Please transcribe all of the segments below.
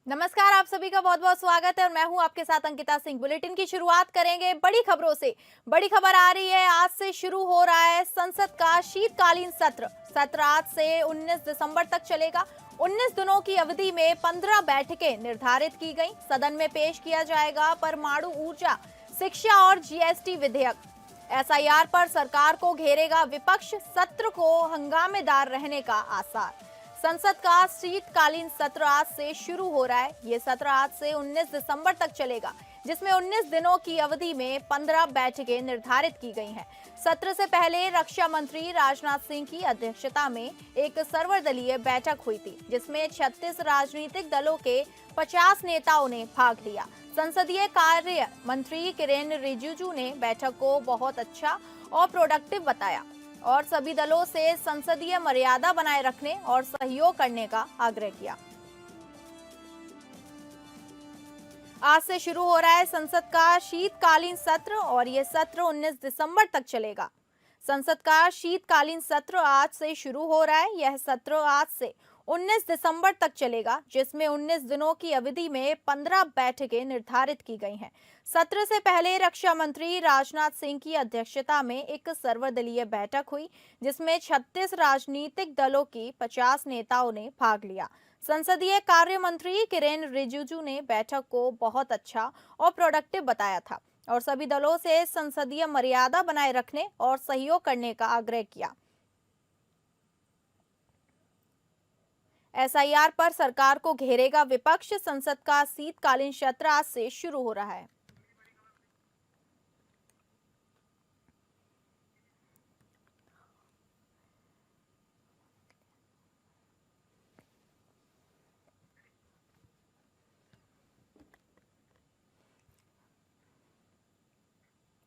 नमस्कार, आप सभी का बहुत बहुत स्वागत है और मैं हूं आपके साथ अंकिता सिंह। बुलेटिन की शुरुआत करेंगे बड़ी खबरों से। बड़ी खबर आ रही है, आज से शुरू हो रहा है संसद का शीतकालीन सत्र आज से 19 दिसंबर तक चलेगा। 19 दिनों की अवधि में 15 बैठकें निर्धारित की गई। सदन में पेश किया जाएगा परमाणु ऊर्जा, शिक्षा और जीएसटी विधेयक। एसआईआर पर सरकार को घेरेगा विपक्ष, सत्र को हंगामेदार रहने का आसार। संसद का शीतकालीन सत्र आज से शुरू हो रहा है। ये सत्र आज से 19 दिसंबर तक चलेगा, जिसमें 19 दिनों की अवधि में 15 बैठकें निर्धारित की गई हैं। सत्र से पहले रक्षा मंत्री राजनाथ सिंह की अध्यक्षता में एक सर्वदलीय बैठक हुई थी, जिसमें 36 राजनीतिक दलों के 50 नेताओं ने भाग लिया। संसदीय कार्य मंत्री किरेन रिजिजू ने बैठक को बहुत अच्छा और प्रोडक्टिव बताया और सभी दलों से संसदीय मर्यादा बनाए रखने और सहयोग करने का आग्रह किया। आज से शुरू हो रहा है संसद का शीतकालीन सत्र और यह सत्र 19 दिसंबर तक चलेगा। संसद का शीतकालीन सत्र आज से शुरू हो रहा है। यह सत्र आज से 19 दिसंबर तक चलेगा, जिसमें 19 दिनों की अवधि में 15 बैठकें निर्धारित की गई हैं। सत्र से पहले रक्षा मंत्री राजनाथ सिंह की अध्यक्षता में एक सर्वदलीय बैठक हुई, जिसमें 36 राजनीतिक दलों की 50 नेताओं ने भाग लिया। संसदीय कार्य मंत्री किरेन रिजिजू ने बैठक को बहुत अच्छा और प्रोडक्टिव बताया था और सभी दलों से संसदीय मर्यादा बनाए रखने और सहयोग करने का आग्रह किया। एसआईआर पर सरकार को घेरेगा विपक्ष, संसद का शीतकालीन सत्र आज से शुरू हो रहा है।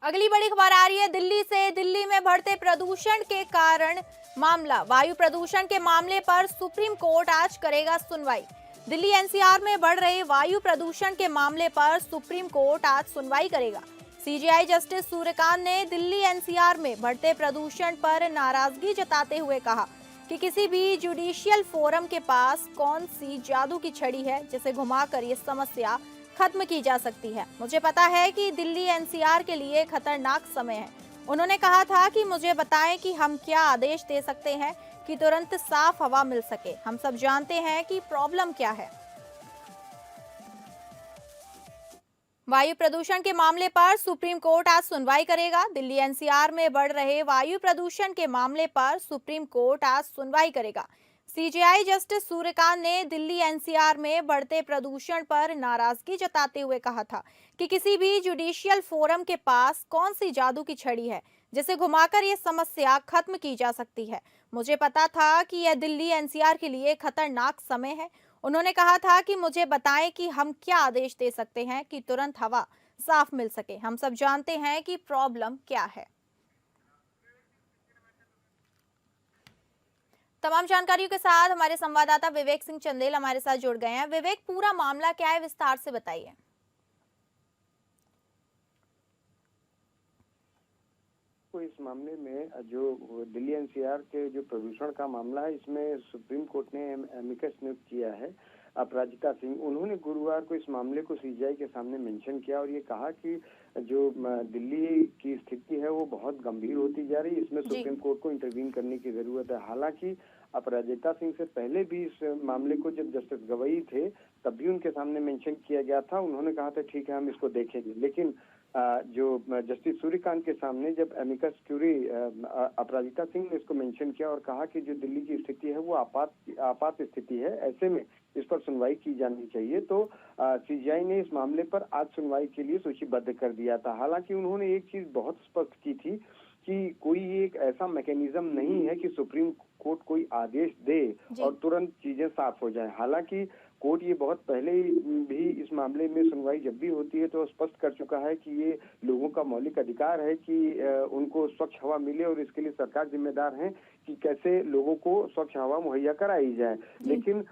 अगली बड़ी खबर आ रही है दिल्ली से। दिल्ली में बढ़ते प्रदूषण के कारण मामला, वायु प्रदूषण के मामले पर सुप्रीम कोर्ट आज करेगा सुनवाई। दिल्ली एनसीआर में बढ़ रहे वायु प्रदूषण के मामले पर सुप्रीम कोर्ट आज सुनवाई करेगा। सीजेआई जस्टिस सूर्यकांत ने दिल्ली एनसीआर में बढ़ते प्रदूषण पर नाराजगी जताते हुए कहा कि किसी भी जुडिशियल फोरम के पास कौन सी जादू की छड़ी है जिसे घुमाकर ये समस्या खत्म की जा सकती है। मुझे पता है कि दिल्ली एनसीआर के लिए खतरनाक समय है। उन्होंने कहा था कि मुझे बताएं कि हम क्या आदेश दे सकते हैं कि तुरंत साफ हवा मिल सके। हम सब जानते हैं कि प्रॉब्लम क्या है। वायु प्रदूषण के मामले पर सुप्रीम कोर्ट आज सुनवाई करेगा। दिल्ली एनसीआर में बढ़ रहे वायु प्रदूषण के मामले पर सुप्रीम कोर्ट आज सुनवाई करेगा। सीजेआई जस्टिस सूर्यकांत ने दिल्ली एनसीआर में बढ़ते प्रदूषण पर नाराजगी जताते हुए कहा था कि किसी भी जुडिशियल फोरम के पास कौन सी जादू की छड़ी है जिसे घुमाकर ये समस्या खत्म की जा सकती है। मुझे पता था कि यह दिल्ली एनसीआर के लिए खतरनाक समय है। उन्होंने कहा था कि मुझे बताएं कि हम क्या आदेश दे सकते हैं कि तुरंत हवा साफ मिल सके। हम सब जानते हैं कि प्रॉब्लम क्या है। तमाम जानकारियों के साथ हमारे संवाददाता विवेक सिंह चंदेल हमारे साथ जुड़ गए हैं। विवेक, पूरा मामला क्या है, विस्तार से बताइए। तो इस मामले में जो दिल्ली एनसीआर के जो प्रदूषण का मामला है, इसमें सुप्रीम कोर्ट ने एमिकस नियुक्त किया है अपराजिता सिंह। उन्होंने गुरुवार को इस मामले को सीजीआई के सामने मेंशन किया और ये कहा कि जो दिल्ली की स्थिति है वो बहुत गंभीर होती जा रही है, इसमें सुप्रीम कोर्ट को इंटरवीन करने की जरूरत है। हालांकि अपराजिता सिंह से पहले भी इस मामले को जब जस्टिस गवई थे तब भी उनके सामने मेंशन किया गया था। उन्होंने कहा था ठीक है हम इसको देखेंगे, लेकिन जो जस्टिस सूर्यकांत के सामने जब एमिकस क्यूरी अपराजिता सिंह ने इसको मेंशन किया और कहा कि जो दिल्ली की स्थिति है वो आपात स्थिति है, ऐसे में इस पर सुनवाई की जानी चाहिए, तो सीजीआई ने इस मामले पर आज सुनवाई के लिए सूचीबद्ध कर दिया था। हालांकि उन्होंने एक चीज बहुत स्पष्ट की थी कि कोई एक ऐसा मैकेनिज्म नहीं है कि सुप्रीम कोर्ट कोई आदेश दे और तुरंत चीजें साफ हो जाए। हालांकि कोर्ट ये बहुत पहले भी इस मामले में सुनवाई जब भी होती है तो स्पष्ट कर चुका है कि ये लोगों का मौलिक अधिकार है कि उनको स्वच्छ हवा मिले और इसके लिए सरकार जिम्मेदार है कि कैसे लोगों को स्वच्छ हवा मुहैया कराई जाए। लेकिन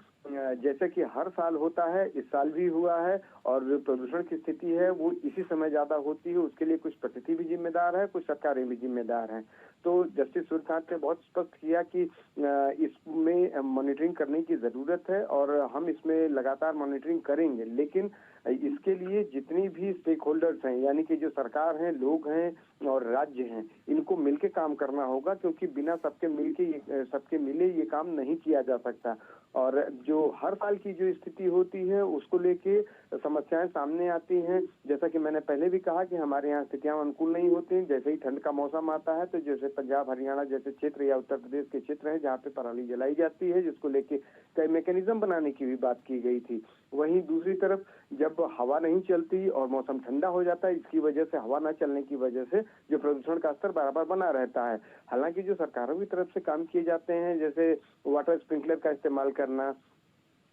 जैसे कि हर साल होता है, इस साल भी हुआ है और जो प्रदूषण की स्थिति है वो इसी समय ज्यादा होती है। उसके लिए कुछ प्रकृति भी जिम्मेदार है, कुछ सरकारें भी जिम्मेदार हैं। तो जस्टिस सूर्यकांत ने बहुत स्पष्ट किया कि इसमें मॉनिटरिंग करने की जरूरत है और हम इसमें लगातार मॉनिटरिंग करेंगे, लेकिन इसके लिए जितनी भी स्टेक होल्डर्स हैं, यानी कि जो सरकार हैं, लोग हैं और राज्य हैं, इनको मिलके काम करना होगा, क्योंकि बिना सबके मिले ये काम नहीं किया जा सकता। और जो हर साल की जो स्थिति होती है उसको लेके समस्याएं सामने आती हैं। जैसा कि मैंने पहले भी कहा कि हमारे यहाँ स्थितियां अनुकूल नहीं होती हैं। जैसे ही ठंड का मौसम आता है तो जैसे पंजाब हरियाणा जैसे क्षेत्र या उत्तर प्रदेश के क्षेत्र हैं जहाँ पे पराली जलाई जाती है, जिसको लेके कई मैकेनिज्म बनाने की भी बात की गई थी। वहीं दूसरी तरफ जब हवा नहीं चलती और मौसम ठंडा हो जाता है, इसकी वजह से, हवा न चलने की वजह से जो प्रदूषण का स्तर बराबर बना रहता है। हालांकि जो सरकारों की तरफ से काम किए जाते हैं, जैसे वाटर स्प्रिंकलर का इस्तेमाल करना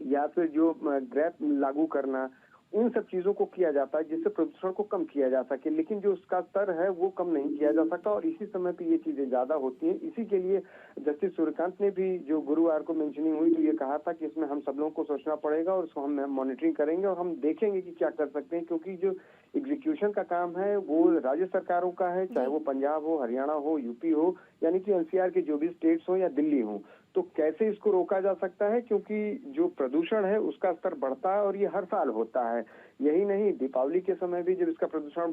या फिर जो ग्रैप लागू करना, उन सब चीजों को किया जाता है जिससे प्रदूषण को कम किया जा सके, लेकिन जो उसका स्तर है वो कम नहीं किया जा सकता और इसी समय पे ये चीजें ज्यादा होती हैं। इसी के लिए जस्टिस सूर्यकांत ने भी, जो गुरुवार को मेंशनिंग हुई, तो ये कहा था कि इसमें हम सब लोगों को सोचना पड़ेगा और उसको हम मॉनिटरिंग करेंगे और हम देखेंगे कि क्या कर सकते हैं, क्योंकि जो एग्जीक्यूशन का काम है वो राज्य सरकारों का है, चाहे वो पंजाब हो, हरियाणा हो, यूपी हो, यानी कि एनसीआर के जो भी स्टेट्स हो या दिल्ली हो। तो कैसे इसको रोका जा सकता है, क्योंकि जो प्रदूषण है उसका स्तर बढ़ता है और ये हर साल होता है। यही नहीं, दीपावली के समय भी जब इसका प्रदूषण,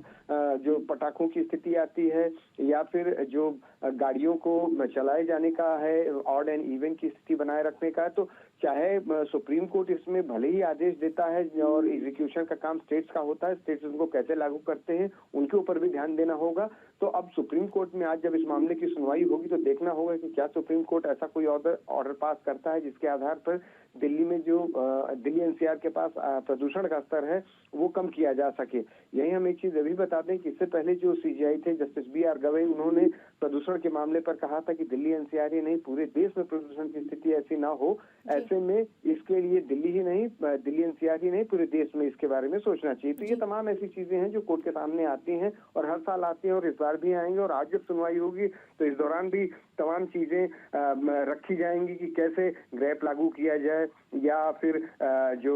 जो पटाखों की स्थिति आती है या फिर जो गाड़ियों को चलाए जाने का है, ऑड एंड इवन की स्थिति बनाए रखने का है, तो चाहे सुप्रीम कोर्ट इसमें भले ही आदेश देता है और एग्जीक्यूशन का काम स्टेट्स का होता है, स्टेट्स उनको कैसे लागू करते हैं उनके ऊपर भी ध्यान देना होगा। तो अब सुप्रीम कोर्ट में आज जब इस मामले की सुनवाई होगी तो देखना होगा कि क्या सुप्रीम कोर्ट ऐसा कोई ऑर्डर पास करता है जिसके आधार पर दिल्ली में जो दिल्ली एनसीआर के पास प्रदूषण का स्तर है वो कम किया जा सके। यही हम एक चीज अभी बता दें कि इससे पहले जो सीजीआई थे जस्टिस BR गवई, उन्होंने प्रदूषण के मामले पर कहा था कि दिल्ली एनसीआर ही नहीं, पूरे देश में प्रदूषण की स्थिति ऐसी ना हो। ऐसे में इसके लिए दिल्ली एनसीआर ही नहीं, पूरे देश में इसके बारे में सोचना चाहिए। तो ये तमाम ऐसी चीजें हैं जो कोर्ट के सामने आती हैं और हर साल आती हैं और इस बार भी आएंगे। और आज जब सुनवाई होगी तो इस दौरान भी तमाम चीजें रखी जाएंगी कि कैसे ग्रैप लागू किया जाए या फिर जो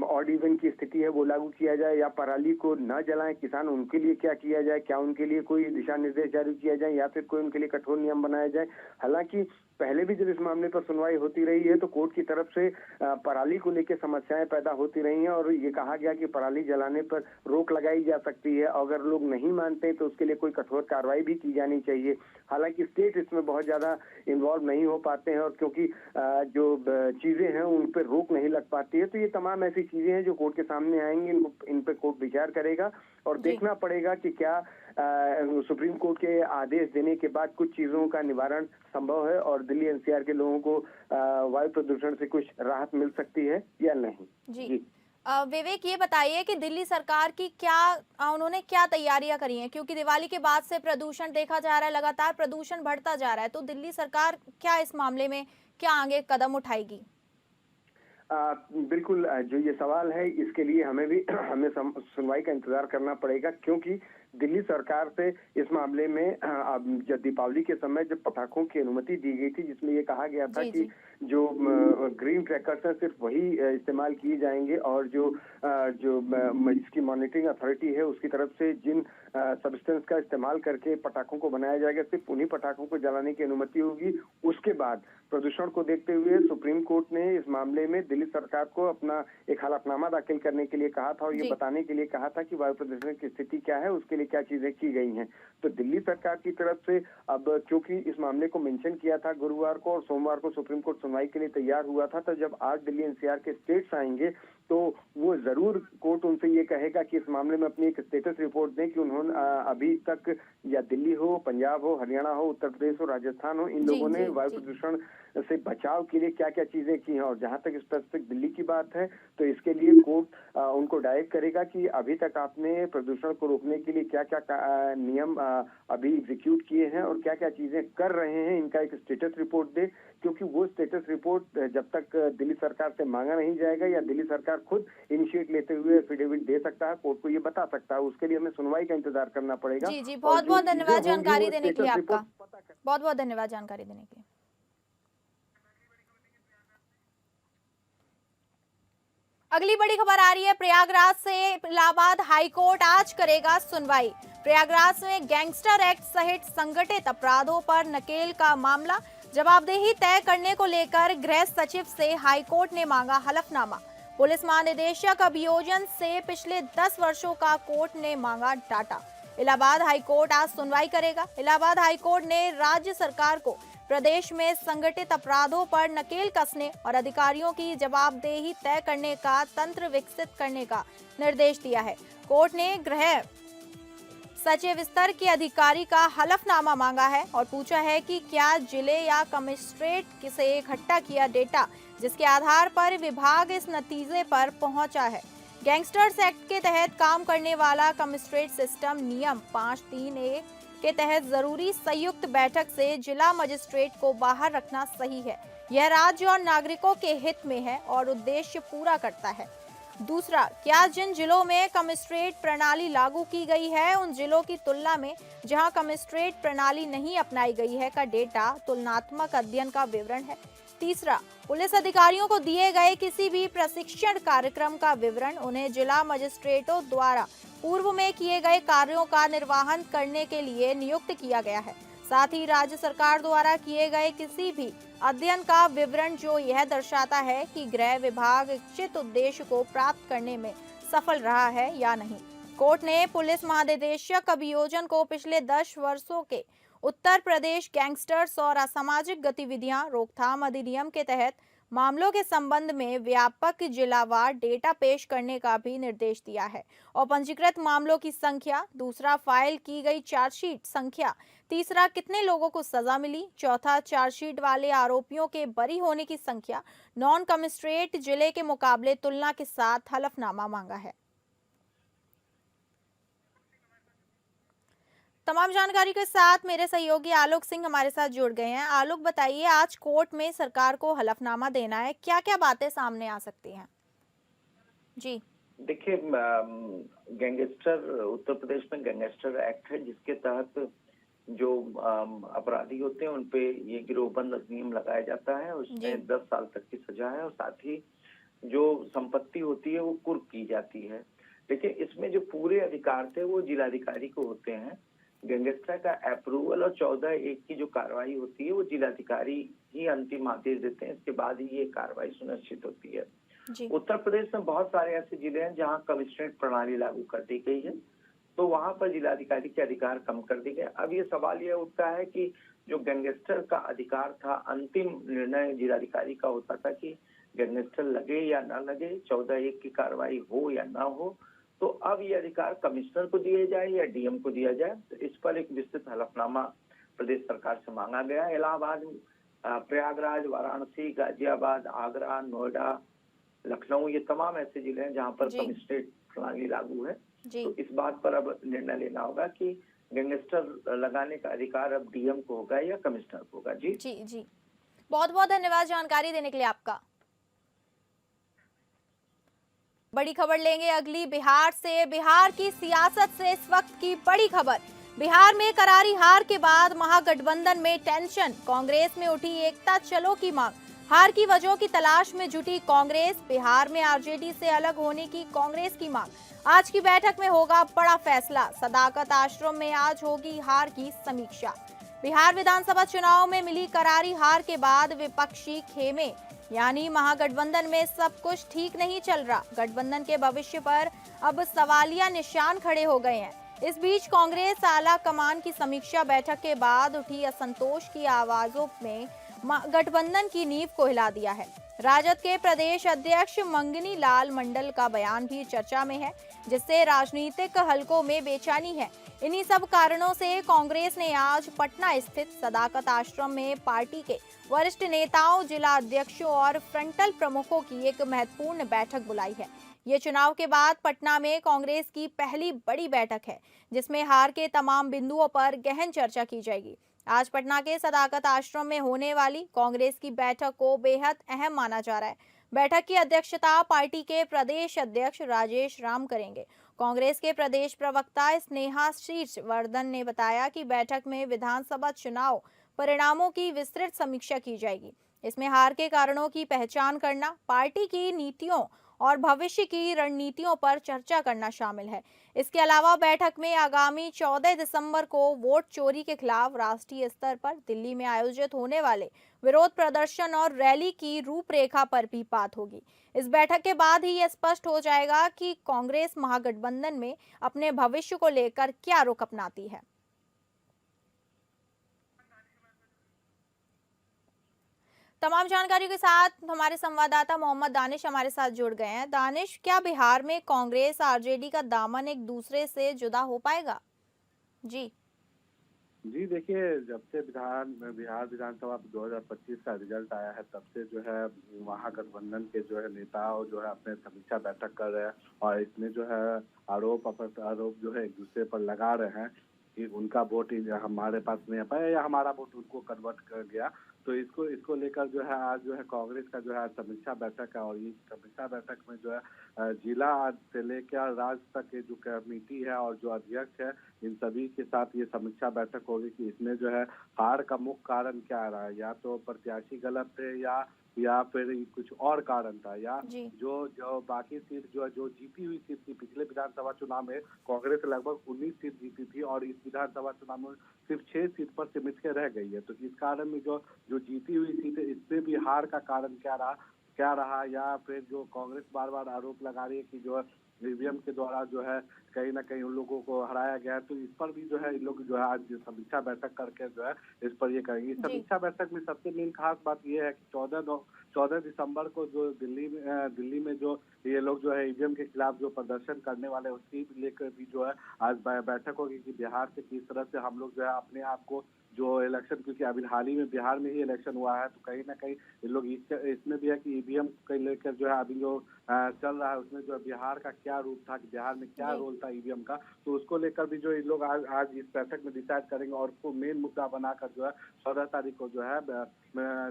ऑड इवन की स्थिति है वो लागू किया जाए, या पराली को न जलाएं किसान, उनके लिए क्या किया जाए, क्या उनके लिए कोई दिशा निर्देश जारी किया जाए या फिर कोई उनके लिए कठोर नियम बनाया जाए। हालांकि पहले भी जब इस मामले पर सुनवाई होती रही है तो कोर्ट की तरफ से पराली को लेकर समस्याएं पैदा होती रही हैं और ये कहा गया कि पराली जलाने पर रोक लगाई जा सकती है, अगर लोग नहीं मानते तो उसके लिए कोई कठोर कार्रवाई भी की जानी चाहिए। हालांकि स्टेट इसमें बहुत ज्यादा इन्वॉल्व नहीं हो पाते हैं और क्योंकि जो चीजें हैं उन पर रोक नहीं लग पाती है। तो ये तमाम ऐसी चीजें हैं जो कोर्ट के सामने आएंगी, इन पर कोर्ट विचार करेगा और देखना पड़ेगा कि क्या सुप्रीम कोर्ट के आदेश देने के बाद कुछ चीजों का निवारण संभव है और दिल्ली एनसीआर के लोगों को वायु प्रदूषण से कुछ राहत मिल सकती है या नहीं। जी। विवेक, ये बताइए कि दिल्ली सरकार की उन्होंने क्या तैयारियां करी हैं, क्योंकि दिवाली के बाद से प्रदूषण देखा जा रहा है, लगातार प्रदूषण बढ़ता जा रहा है, तो दिल्ली सरकार क्या इस मामले में क्या आगे कदम उठाएगी? बिल्कुल, जो ये सवाल है इसके लिए हमें सुनवाई का इंतजार करना पड़ेगा, क्योंकि दिल्ली सरकार से इस मामले में जब दीपावली के समय जब पटाखों की अनुमति दी गई थी, जिसमें ये कहा गया था कि जो ग्रीन क्रैकर्स हैं सिर्फ वही इस्तेमाल किए जाएंगे और जो इसकी मॉनिटरिंग अथॉरिटी है उसकी तरफ से जिन सब्सटेंस का इस्तेमाल करके पटाखों को बनाया जाएगा सिर्फ उन्हीं पटाखों को जलाने की अनुमति होगी। उसके बाद प्रदूषण को देखते हुए सुप्रीम कोर्ट ने इस मामले में दिल्ली सरकार को अपना एक हलफनामा दाखिल करने के लिए कहा था और ये बताने के लिए कहा था कि वायु प्रदूषण की स्थिति क्या है, उसके लिए क्या चीजें की गई हैं। तो दिल्ली सरकार की तरफ से अब क्योंकि इस मामले को मेंशन किया था गुरुवार को और सोमवार को सुप्रीम कोर्ट सुनवाई के लिए तैयार हुआ था, तो जब आज दिल्ली एनसीआर के स्टेट्स आएंगे तो वो जरूर कोर्ट उनसे ये कहेगा कि इस मामले में अपनी एक स्टेटस रिपोर्ट दें कि उन्होंने अभी तक, या दिल्ली हो, पंजाब हो, हरियाणा हो, उत्तर प्रदेश हो, राजस्थान हो, इन लोगों ने वायु प्रदूषण से बचाव के लिए क्या क्या चीजें की हैं। और जहां तक स्पेसिफिक दिल्ली की बात है तो इसके लिए कोर्ट उनको डायरेक्ट करेगा कि अभी तक आपने प्रदूषण को रोकने के लिए क्या क्या नियम अभी एग्जीक्यूट किए हैं और क्या क्या चीजें कर रहे हैं, इनका एक स्टेटस रिपोर्ट दे, क्योंकि वो स्टेटस रिपोर्ट जब तक दिल्ली सरकार से मांगा नहीं जाएगा या दिल्ली सरकार खुद इनिशिएट लेते हुए एफिडेविट दे सकता है, कोर्ट को ये बता सकता है, उसके लिए हमें सुनवाई का इंतजार करना पड़ेगा। जी, बहुत बहुत धन्यवाद जानकारी देने के लिए आपका। बहुत बहुत धन्यवाद जानकारी देने के लिए। अगली बड़ी खबर आ रही है प्रयागराज से। इलाहाबाद हाईकोर्ट आज करेगा सुनवाई। प्रयागराज में गैंगस्टर एक्ट सहित संगठित अपराधों पर नकेल का मामला, जवाबदेही तय करने को लेकर गृह सचिव से हाईकोर्ट ने मांगा हलफनामा। पुलिस महानिदेशक अभियोजन से पिछले 10 वर्षों का कोर्ट ने मांगा डाटा। इलाहाबाद हाईकोर्ट आज सुनवाई करेगा। इलाहाबाद हाईकोर्ट ने राज्य सरकार को प्रदेश में संगठित अपराधों पर नकेल कसने और अधिकारियों की जवाबदेही तय करने का तंत्र विकसित करने का निर्देश दिया है। कोर्ट ने गृह सचिव स्तर के अधिकारी का हलफनामा मांगा है और पूछा है कि क्या जिले या कमिश्नरेट से इकट्ठा किया डेटा जिसके आधार पर विभाग इस नतीजे पर पहुंचा है। गैंगस्टर्स एक्ट के तहत काम करने वाला कमिश्नरेट सिस्टम नियम 53A के तहत जरूरी संयुक्त बैठक से जिला मजिस्ट्रेट को बाहर रखना सही है। यह राज्य और नागरिकों के हित में है और उद्देश्य पूरा करता है। दूसरा, क्या जिन जिलों में कमिश्नरेट प्रणाली लागू की गई है उन जिलों की तुलना में जहां कमिश्नरेट प्रणाली नहीं अपनाई गई है का डेटा तुलनात्मक अध्ययन का विवरण है। तीसरा, पुलिस अधिकारियों को दिए गए किसी भी प्रशिक्षण कार्यक्रम का विवरण, उन्हें जिला मजिस्ट्रेटों द्वारा पूर्व में किए गए कार्यों का निर्वहन करने के लिए नियुक्त किया गया है। साथ ही राज्य सरकार द्वारा किए गए किसी भी अध्ययन का विवरण जो यह दर्शाता है कि गृह विभाग इच्छित उद्देश्य को प्राप्त करने में सफल रहा है या नहीं। कोर्ट ने पुलिस महानिदेशक अभियोजन को पिछले 10 वर्षों के उत्तर प्रदेश गैंगस्टर्स और असामाजिक गतिविधियां रोकथाम अधिनियम के तहत मामलों के संबंध में व्यापक जिलावार डेटा पेश करने का भी निर्देश दिया है और पंजीकृत मामलों की संख्या, दूसरा फाइल की गई चार्जशीट संख्या, तीसरा कितने लोगों को सजा मिली, चौथा चार्जशीट वाले आरोपियों के बरी होने की संख्या नॉन कमिश्नरेट जिले के मुकाबले तुलना के साथ हलफनामा मांगा है। तमाम जानकारी के साथ मेरे सहयोगी आलोक सिंह हमारे साथ जुड़ गए हैं। आलोक, बताइए, आज कोर्ट में सरकार को हलफनामा देना है, क्या क्या बातें सामने आ सकती हैं? जी देखिए, गैंगस्टर उत्तर प्रदेश में गैंगस्टर एक्ट है जिसके तहत जो अपराधी होते हैं उनपे ये गिरोहबंद अधिनियम लगाया जाता है। उसमें 10 साल तक की सजा है और साथ ही जो संपत्ति होती है वो कुर्क की जाती है। लेकिन इसमें जो पूरे अधिकार थे वो जिलाधिकारी को होते हैं। गैंगस्टर का अप्रूवल और 14(1) की जो कार्रवाई होती है वो जिलाधिकारी ही अंतिम आदेश देते हैं। इसके बाद ही ये कार्रवाई सुनिश्चित होती है। उत्तर प्रदेश में बहुत सारे ऐसे जिले हैं जहां कमिश्नरेट प्रणाली लागू कर दी गई है, तो वहां पर जिलाधिकारी के अधिकार कम कर दिए गए। अब ये सवाल ये उठता है कि जो गैंगस्टर का अधिकार था, अंतिम निर्णय जिलाधिकारी का होता था कि गैंगस्टर लगे या ना लगे, 14(1) की कार्रवाई हो या ना हो, तो अब ये अधिकार कमिश्नर को दिए जाए या डीएम को दिया जाए। तो इस पर एक विस्तृत हलफनामा प्रदेश सरकार से मांगा गया। इलाहाबाद, प्रयागराज, वाराणसी, गाजियाबाद, आगरा, नोएडा, लखनऊ, ये तमाम ऐसे जिले हैं जहां पर कमिश्नरेट प्रणाली लागू है। तो इस बात पर अब निर्णय लेना होगा कि गैंगस्टर लगाने का अधिकार अब डीएम को होगा या कमिश्नर को होगा। जी जी जी, बहुत बहुत धन्यवाद जानकारी देने के लिए आपका। बड़ी खबर लेंगे अगली बिहार से। बिहार की सियासत से इस वक्त की बड़ी खबर। बिहार में करारी हार के बाद महागठबंधन में टेंशन, कांग्रेस में उठी एकता चलो की मांग। हार की वजहों की तलाश में जुटी कांग्रेस, बिहार में आरजेडी से अलग होने की कांग्रेस की मांग। आज की बैठक में होगा बड़ा फैसला। सदाकत आश्रम में आज होगी हार की समीक्षा। बिहार विधानसभा चुनाव में मिली करारी हार के बाद विपक्षी खेमे, यानी महागठबंधन में सब कुछ ठीक नहीं चल रहा। गठबंधन के भविष्य पर अब सवालिया निशान खड़े हो गए हैं। इस बीच कांग्रेस आला कमान की समीक्षा बैठक के बाद उठी असंतोष की आवाजों में गठबंधन की नींव को हिला दिया है। राजद के प्रदेश अध्यक्ष मंगनी लाल मंडल का बयान भी चर्चा में है, जिससे राजनीतिक हलकों में बेचैनी है। इन्हीं सब कारणों से कांग्रेस ने आज पटना स्थित सदाकत आश्रम में पार्टी के वरिष्ठ नेताओं, जिला अध्यक्षों और फ्रंटल प्रमुखों की एक महत्वपूर्ण बैठक बुलाई है। ये चुनाव के बाद पटना में कांग्रेस की पहली बड़ी बैठक है, जिसमें हार के तमाम बिंदुओं पर गहन चर्चा की जाएगी। आज पटना के सदाकत आश्रम में होने वाली कांग्रेस की बैठक को बेहद अहम माना जा रहा है। बैठक की अध्यक्षता पार्टी के प्रदेश अध्यक्ष राजेश राम करेंगे। कांग्रेस के प्रदेश प्रवक्ता स्नेहा शीर्षवर्धन ने बताया कि बैठक में विधानसभा चुनाव परिणामों की विस्तृत समीक्षा की जाएगी। इसमें हार के कारणों की पहचान करना, पार्टी की नीतियों और भविष्य की रणनीतियों पर चर्चा करना शामिल है। इसके अलावा बैठक में आगामी 14 दिसंबर को वोट चोरी के खिलाफ राष्ट्रीय स्तर पर दिल्ली में आयोजित होने वाले विरोध प्रदर्शन और रैली की रूपरेखा पर भी बात होगी। इस बैठक के बाद ही यह स्पष्ट हो जाएगा कि कांग्रेस महागठबंधन में अपने भविष्य को लेकर क्या रुख अपनाती है। तमाम जानकारी के साथ हमारे संवाददाता मोहम्मद दानिश हमारे साथ जुड़ गए हैं। दानिश, क्या बिहार में कांग्रेस आरजेडी का दामन एक दूसरे से जुदा हो पाएगा? जी देखिए, जब से बिहार विधानसभा 2025 का रिजल्ट आया है, तब से जो है महागठबंधन के जो है नेता और जो है अपने समीक्षा बैठक कर रहे हैं और इसमें जो है आरोप जो है एक दूसरे पर लगा रहे हैं कि उनका वोट हमारे पास नहीं आ पाया या हमारा वोट उनको कन्वर्ट कर गया। तो इसको लेकर जो है आज जो है कांग्रेस का जो है समीक्षा बैठक है और इस समीक्षा बैठक में जो है जिला से लेकर राज्य तक के जो कमेटी है और जो अध्यक्ष है, इन सभी के साथ ये समीक्षा बैठक होगी कि इसमें जो है हार का मुख्य कारण क्या रहा है, या तो प्रत्याशी गलत थे या फिर कुछ और कारण था, या जो बाकी सीट जो जीती हुई सीट थी। पिछले विधानसभा चुनाव में कांग्रेस लगभग 19 सीट जीती थी और इस विधानसभा चुनाव में सिर्फ 6 सीट पर सिमट के रह गई है। तो इस कारण में जो जीती हुई सीट है, इसमें भी हार का कारण क्या रहा, या फिर जो कांग्रेस बार बार आरोप लगा रही है कि जो ईवीएम के द्वारा जो है कहीं ना कहीं उन लोगों को हराया गया है। तो इस पर भी जो है इन लोग जो है आज समीक्षा बैठक करके जो है इस पर ये करेंगे। इस समीक्षा बैठक में सबसे मेन खास बात ये है कि 14 दिसंबर को जो दिल्ली में जो ये लोग जो है ईवीएम के खिलाफ जो प्रदर्शन करने वाले हैं, उसकी लेकर भी जो है आज बैठक होगी कि बिहार से किस तरह से हम लोग जो है अपने आप को जो इलेक्शन, क्योंकि अभी हाल ही में बिहार में ही इलेक्शन हुआ है, तो कहीं ना कहीं ये लोग इसमें भी है कि ईवीएम को लेकर जो है अभी जो चल रहा है उसमें जो बिहार का क्या रूप था, कि बिहार में क्या रोल था ईवीएम का, तो उसको लेकर भी जो इन लोग आज इस बैठक में डिसाइड करेंगे और उसको मेन मुद्दा बनाकर जो है 14 तारीख को जो है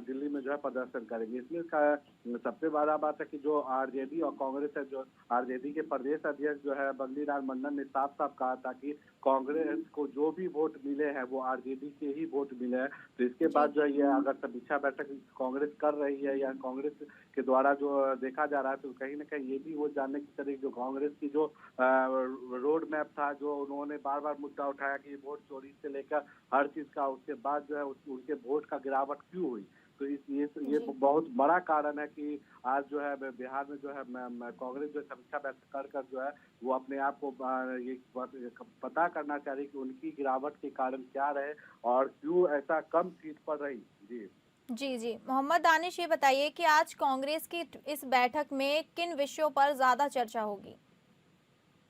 दिल्ली में जो है प्रदर्शन करेंगे। इसमें सबसे बड़ा बात है कि जो आरजेडी और कांग्रेस है, जो आरजेडी के प्रदेश अध्यक्ष जो है बंगलीलाल मंडल ने साफ साफ कहा था कि कांग्रेस को जो भी वोट मिले हैं वो आरजेडी के ही वोट मिले हैं। तो इसके बाद जो है ये अगर समीक्षा बैठक कांग्रेस कर रही है या कांग्रेस के द्वारा जो देखा जा रहा है, तो कहीं ना कहीं ये भी वो जानने की तरह जो कांग्रेस की जो रोड मैप था, जो उन्होंने बार बार मुद्दा उठाया कि वोट चोरी से लेकर हर चीज का, उसके बाद जो है उनके वोट का गिरावट क्यों हुई। तो ये बहुत बड़ा कारण है कि आज जो है बिहार में जो है कांग्रेस जो समीक्षा बैठक कर जो है वो अपने आप को ये पता करना चाह रही कि उनकी गिरावट के कारण क्या रहे और क्यों ऐसा कम सीट पर रही। जी मोहम्मद दानिश, ये बताइए कि आज कांग्रेस की इस बैठक में किन विषयों पर ज्यादा चर्चा होगी?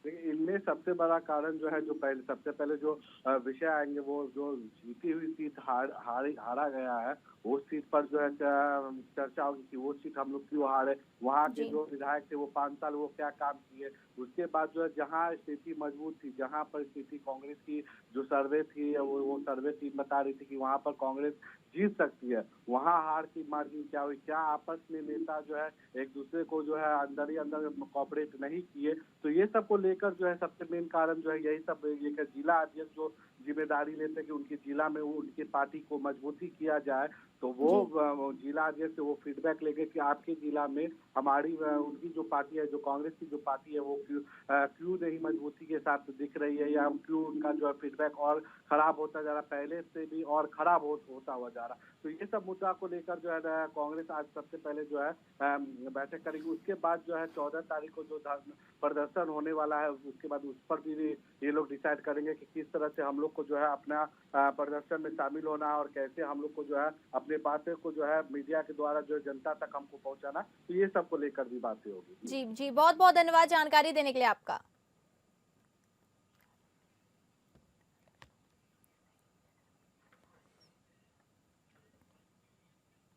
देखिए, इनमें सबसे बड़ा कारण जो है सबसे पहले जो विषय आएंगे वो जो जीती हुई सीट हारा गया है, उस सीट पर जो है चर्चा होगी कि वो सीट हम लोग क्यों हारे, वहाँ के जो विधायक थे वो 5 साल वो क्या काम किए। उसके बाद जो है जहाँ स्थिति मजबूत थी, जहाँ पर स्थिति कांग्रेस की जो सर्वे थी वो सर्वे टीम बता रही थी कि वहाँ पर कांग्रेस जीत सकती है, वहाँ हार की मार्जिन क्या हुई, क्या आपस में नेता जो है एक दूसरे को जो है अंदर ही अंदर कॉपरेट नहीं किए। तो ये सब को लेकर जो है सबसे मेन कारण जो है यही सब ये जिला अध्यक्ष जो जिम्मेदारी लेते हैं कि उनके जिला में उनकी पार्टी को मजबूती किया जाए, तो वो जिला अध्यक्ष से वो फीडबैक लेके कि आपके जिला में हमारी उनकी जो पार्टी है, जो कांग्रेस की जो पार्टी है वो क्यों नहीं मजबूती के साथ दिख रही है, या क्यों उनका जो है फीडबैक और खराब होता जा रहा, पहले से भी और खराब होता हुआ जा रहा। तो ये सब मुद्दा को लेकर जो है कांग्रेस आज सबसे पहले जो है बैठक करेगी। उसके बाद जो है 14 तारीख को जो प्रदर्शन होने वाला है, उसके बाद उस पर भी ये लोग डिसाइड करेंगे कि किस तरह से हम लोग को जो है अपना प्रदर्शन में शामिल होना और कैसे हम लोग को जो है अपने बातें को जो है मीडिया के द्वारा जो जनता तक हमको पहुंचाना। तो ये सब को लेकर भी बातें होगी। जी बहुत बहुत धन्यवाद जानकारी देने के लिए आपका।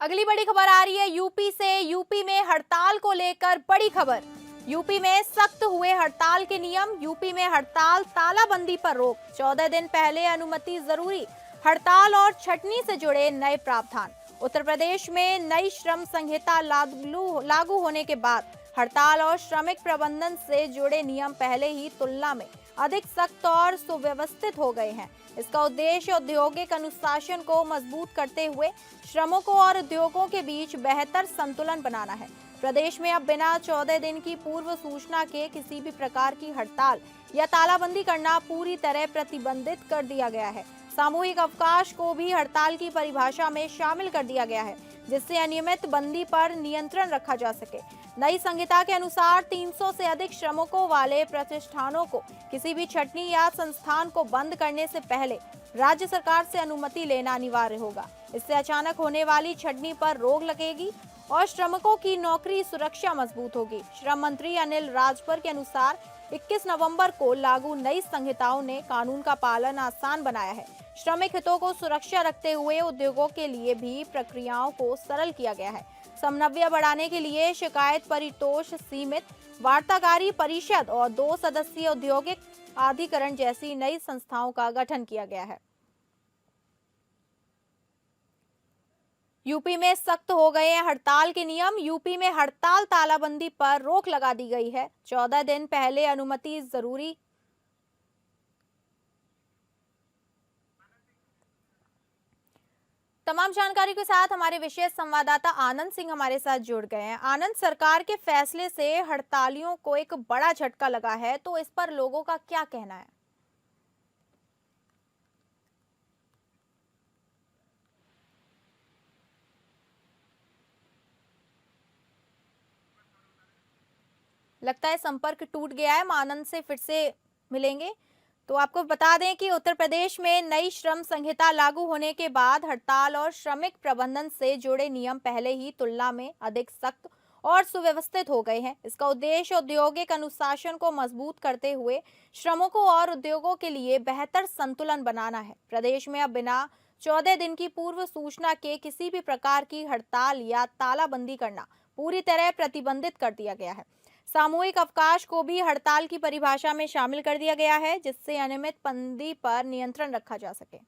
अगली बड़ी खबर आ रही है यूपी से। यूपी में हड़ताल को लेकर बड़ी खबर। यूपी में सख्त हुए हड़ताल के नियम। यूपी में हड़ताल तालाबंदी पर रोक। 14 दिन पहले अनुमति जरूरी। हड़ताल और छटनी से जुड़े नए प्रावधान। उत्तर प्रदेश में नई श्रम संहिता लागू होने के बाद हड़ताल और श्रमिक प्रबंधन से जुड़े नियम पहले ही तुलना में अधिक सख्त और सुव्यवस्थित हो गए हैं। इसका उद्देश्य औद्योगिक अनुशासन को मजबूत करते हुए श्रमिकों और उद्योगों के बीच बेहतर संतुलन बनाना है। प्रदेश में अब बिना 14 दिन की पूर्व सूचना के किसी भी प्रकार की हड़ताल या तालाबंदी करना पूरी तरह प्रतिबंधित कर दिया गया है। सामूहिक अवकाश को भी हड़ताल की परिभाषा में शामिल कर दिया गया है, जिससे अनियमित बंदी पर नियंत्रण रखा जा सके। नई संहिता के अनुसार 300 से अधिक श्रमिकों वाले प्रतिष्ठानों को किसी भी छटनी या संस्थान को बंद करने से पहले राज्य सरकार से अनुमति लेना अनिवार्य होगा। इससे अचानक होने वाली छटनी पर रोक लगेगी और श्रमिकों की नौकरी सुरक्षा मजबूत होगी। श्रम मंत्री अनिल राजभर के अनुसार 21 नवंबर को लागू नई संहिताओं ने कानून का पालन आसान बनाया है। श्रमिक हितों को सुरक्षा रखते हुए उद्योगों के लिए भी प्रक्रियाओं को सरल किया गया है। समन्वय बढ़ाने के लिए शिकायत परितोष सीमित वार्ताकारी परिषद और 2 सदस्यीय औद्योगिक अधिकरण जैसी नई संस्थाओं का गठन किया गया है। यूपी में सख्त हो गए हैं हड़ताल के नियम। यूपी में हड़ताल तालाबंदी पर रोक लगा दी गई है। 14 दिन पहले अनुमति जरूरी। तमाम जानकारी के साथ हमारे विशेष संवाददाता आनंद सिंह हमारे साथ जुड़ गए हैं। आनंद, सरकार के फैसले से हड़तालियों को एक बड़ा झटका लगा है, तो इस पर लोगों का क्या कहना है? लगता है संपर्क टूट गया है। हम आनंद से फिर से मिलेंगे। तो आपको बता दें कि उत्तर प्रदेश में नई श्रम संहिता लागू होने के बाद हड़ताल और श्रमिक प्रबंधन से जुड़े नियम पहले ही तुलना में अधिक सख्त और सुव्यवस्थित हो गए हैं। इसका उद्देश्य औद्योगिक अनुशासन को मजबूत करते हुए श्रमिकों और उद्योगों के लिए बेहतर संतुलन बनाना है। प्रदेश में अब बिना 14 दिन की पूर्व सूचना के किसी भी प्रकार की हड़ताल या तालाबंदी करना पूरी तरह प्रतिबंधित कर दिया गया है। सामूहिक अवकाश को भी हड़ताल की परिभाषा में शामिल कर दिया गया है, जिससे अनियमित बंदी पर नियंत्रण रखा जा सके।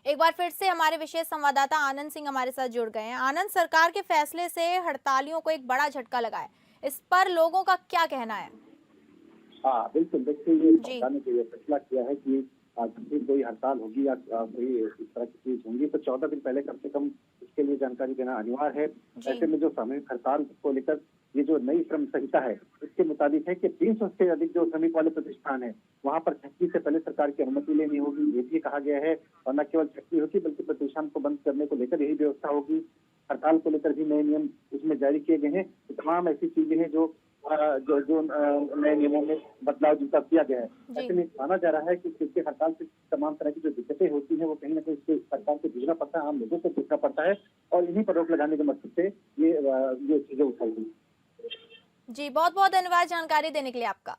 एक बार फिर से हमारे विशेष संवाददाता आनंद सिंह हमारे साथ जुड़ गए हैं। आनंद, सरकार के फैसले से हड़तालियों को एक बड़ा झटका लगा है, इस पर लोगों का क्या कहना है? हाँ बिल्कुल, देखिए ये सरकार ने जो फैसला किया है कि जब भी कोई हड़ताल होगी या कोई इस तरह की चीज होंगी तो 14 दिन पहले कम से कम इसके लिए जानकारी देना अनिवार्य है। ऐसे में जो सामूहिक हड़ताल को लेकर ये जो नई श्रम संहिता है इसके मुताबिक है कि 300 से अधिक जो श्रमिक वाले प्रतिष्ठान है वहाँ पर छुट्टी से पहले सरकार की अनुमति लेनी होगी, ये भी कहा गया है। और न केवल छुट्टी होगी बल्कि प्रतिष्ठान को बंद करने को लेकर यही व्यवस्था होगी। हड़ताल को लेकर भी नए नियम इसमें जारी किए गए हैं। तो तमाम ऐसी चीजें हैं जो नए नियमों में बदलाव जिनका किया गया है। ऐसे में माना जा रहा है कि क्योंकि हड़ताल से तमाम तरह की जो दिक्कतें होती हैं वो कहीं ना कहीं इसके सरकार को जूझना पड़ता है, आम लोगों को जूझना पड़ता है और इन्हीं पर रोक लगाने के मकसद से ये चीजें उठाई गई। जी, बहुत बहुत धन्यवाद जानकारी देने के लिए आपका।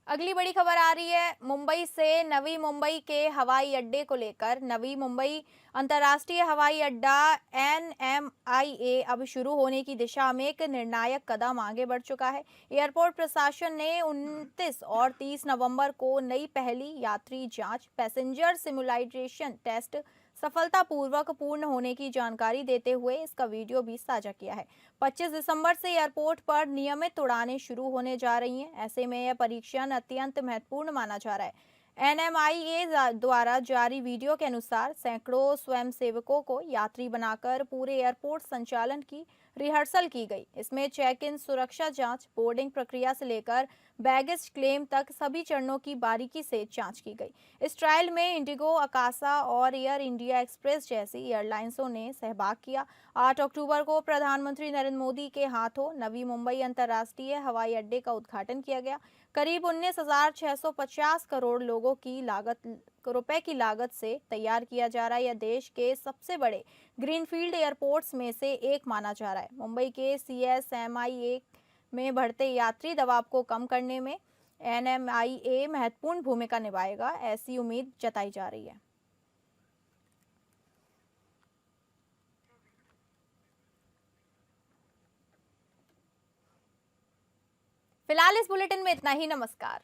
अगली बड़ी खबर आ रही है मुंबई से। नवी मुंबई के हवाई अड्डे को लेकर नवी मुंबई अंतर्राष्ट्रीय हवाई अड्डा NMIA अब शुरू होने की दिशा में एक निर्णायक कदम आगे बढ़ चुका है। एयरपोर्ट प्रशासन ने 29 और 30 नवंबर को नई पहली यात्री जांच पैसेंजर सिमुलेशन टेस्ट सफलतापूर्वक पूर्ण होने की जानकारी देते हुए इसका वीडियो भी साझा किया है। 25 दिसंबर से एयरपोर्ट पर नियमित उड़ानें शुरू होने जा रही हैं। ऐसे में यह परीक्षण अत्यंत महत्वपूर्ण माना जा रहा है। NMIA द्वारा जारी वीडियो के अनुसार सैकड़ों स्वयंसेवकों को यात्री बनाकर पूरे एयरपोर्ट संचालन की रिहर्सल की गई। इसमें चेक इन, सुरक्षा जांच, बोर्डिंग प्रक्रिया से लेकर बैगेज क्लेम तक सभी चरणों की बारीकी से जांच की गई। इस ट्रायल में इंडिगो, अकासा और एयर इंडिया एक्सप्रेस जैसी एयरलाइंसों ने सहभाग किया। 8 अक्टूबर को प्रधानमंत्री नरेंद्र मोदी के हाथों नवी मुंबई अंतर्राष्ट्रीय हवाई अड्डे का उद्घाटन किया गया। करीब 19,650 करोड़ रुपए की लागत से तैयार किया जा रहा है। यह देश के सबसे बड़े ग्रीनफील्ड एयरपोर्ट्स में से एक माना जा रहा है। मुंबई के CSMIA में बढ़ते यात्री दबाव को कम करने में NMIA महत्वपूर्ण भूमिका निभाएगा, ऐसी उम्मीद जताई जा रही है। फिलहाल इस बुलेटिन में इतना ही। नमस्कार।